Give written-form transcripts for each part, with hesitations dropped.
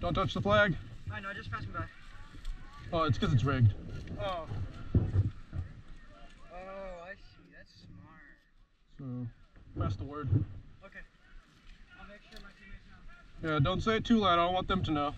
Don't touch the flag. I know, just pass me by. Oh, it's because it's rigged. Oh. Oh, I see. That's smart. So, pass the word. Okay. I'll make sure my teammates know. Yeah, don't say it too loud. I don't want them to know.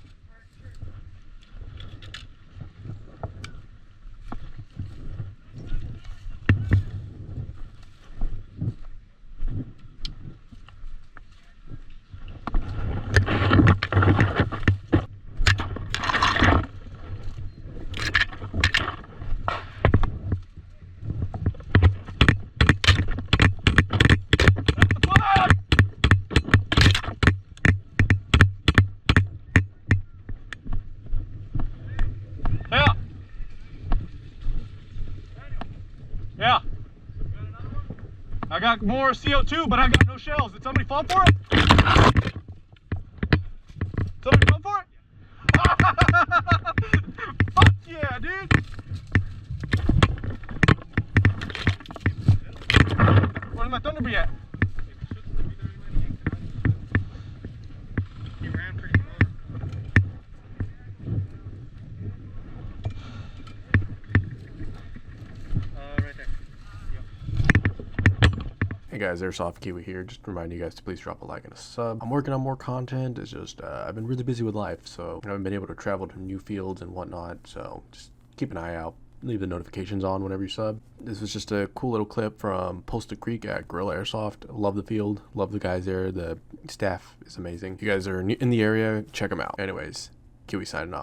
Yeah. Yeah. I got more CO2, but I got no shells. Did somebody fall for it? Somebody fall for it? Fuck yeah, dude. Where's my Thunderbee at? He ran pretty far. Right there. Hey guys, Airsoft Kiwi here. Just reminding you guys to please drop a like and a sub. I'm working on more content. It's just I've been really busy with life, so I haven't been able to travel to new fields and whatnot. So just keep an eye out. Leave the notifications on whenever you sub. This was just a cool little clip from Postal Creek at Gorilla Airsoft. Love the field. Love the guys there. The staff is amazing. If you guys are in the area, check them out. Anyways, Kiwi signing off.